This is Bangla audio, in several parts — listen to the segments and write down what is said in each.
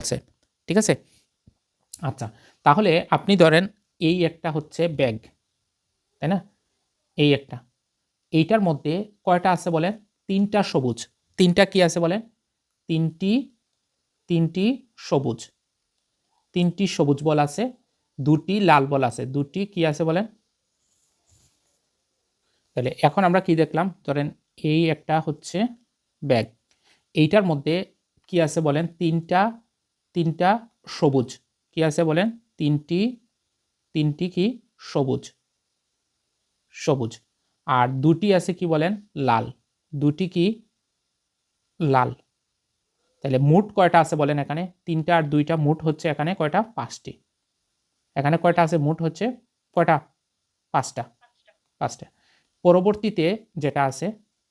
আছে, ঠিক আছে। আচ্ছা, তাহলে আপনি ধরেন এই একটা হচ্ছে ব্যাগ, তাই না? এই একটা, এইটার মধ্যে কয়টা আছে বলেন? 3টা সবুজ। 3টা কি আছে বলেন? 3টি 3টি সবুজ, 3টি সবুজ বল আছে, 2টি লাল বল আছে, 2টি কি আছে বলেন? তাহলে এখন আমরা কি দেখলাম? ধরেন এই একটা হচ্ছে ব্যাগ, এইটার মধ্যে কি আছে বলেন? 3টা সবুজ, কি আছে বলেন? 3টি কি সবুজ, সবুজ। আর 2টি আছে কি বলেন? লাল, 2টি কি লাল। তাহলে মোট কয়টা আছে বলেন এখানে? 3টা আর 2টা মোট হচ্ছে এখানে কয়টা? 5টি। এখানে কয়টা আছে মোট হচ্ছে? কয়টা? 5টা, 5টা। পরবর্তীতে যেটা আছে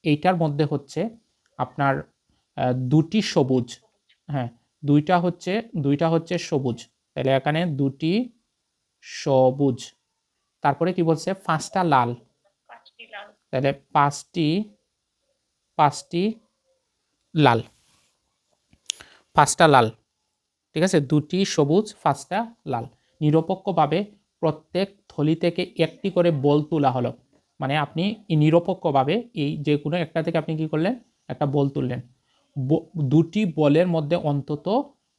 এইটার মধ্যে হচ্ছে আপনার 2টি সবুজ, হ্যাঁ, 2টা হচ্ছে সবুজ, তাহলে এখানে 2টি সবুজ। তারপরে কি বলছে? 5টা লাল, তাহলে 5টি লাল, 5টা লাল, ঠিক আছে। 2টি সবুজ, 5টা লাল। নিরপেক্ষভাবে প্রত্যেক থলি থেকে একটি করে বল তোলা হলো, মানে আপনি নিরপেক্ষভাবে এই যে কোনো একটা থেকে আপনি কি করলেন? একটা বল তুললেন। 2টি বলের মধ্যে অন্তত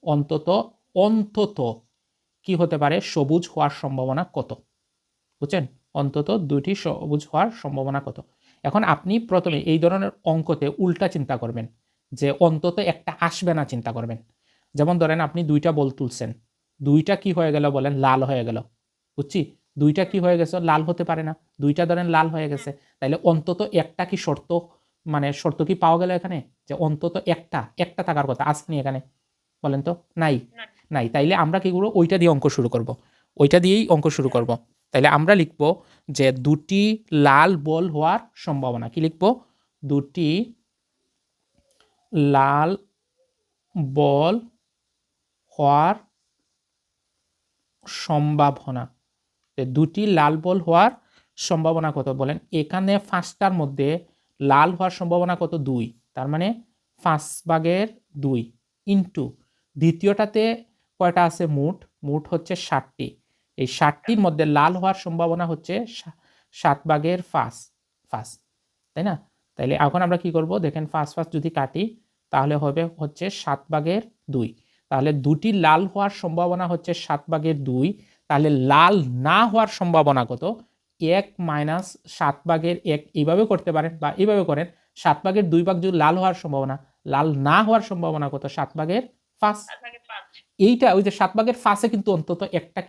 অন্তত অন্তত কি হতে পারে? সবুজ হওয়ার সম্ভাবনা কত? বুঝছেন? অন্তত 2টি সবুজ হওয়ার সম্ভাবনা কত? এখন আপনি প্রথমে এই ধরনের অঙ্কতে উল্টা চিন্তা করবেন, যে অন্তত একটা আসবে না চিন্তা করবেন। যেমন ধরেন আপনি 2টা বল তুলছেন, 2টা কি হয়ে গেল বলেন? লাল হয়ে গেল, বুঝছি। 2টা কি হয়ে গেছে? লাল হতে পারে না, 2টা ধরেন লাল হয়ে গেছে, তাইলে অন্তত একটা কি শর্ত, মানে শর্ত কি পাওয়া গেল এখানে? যে অন্তত একটা থাকার কথা আসেনি এখানে, বলেন তো? নাই, নাই। তাইলে আমরা কি করবো? ওইটা দিয়ে অঙ্ক শুরু করব, ওইটা দিয়েই অঙ্ক শুরু করব। তাইলে আমরা লিখব যে 2টি লাল বল হওয়ার সম্ভাবনা, কি লিখব? 2টি লাল বল হওয়ার সম্ভাবনা। 2টি লাল বল হওয়ার সম্ভাবনা কত বলেন? এখানে 5টার মধ্যে লাল হওয়ার সম্ভাবনা কত? 2, তার মানে 5/2 ইন্টু দ্বিতীয়টাতে কয়টা আছে মোট? মোট হচ্ছে 60টি। এই 60টির মধ্যে লাল হওয়ার সম্ভাবনা হচ্ছে 7/5, তাই না? তাইলে এখন আমরা কি করব দেখেন, 5 যদি কাটি তাহলে হবে হচ্ছে 7/2। তাহলে 2টি লাল হওয়ার সম্ভাবনা হচ্ছে 7/2, তাহলে লাল না হওয়ার সম্ভাবনা কত? 1 - 7/1। এইভাবে করতে পারেন বা এইভাবে করেন, 7/2 ভাগ যদি লাল হওয়ার সম্ভাবনা, লাল না হওয়ার সম্ভাবনা কত? 7/5। এইটা ওই যে 7/5 কিন্তু অন্তত একটা কি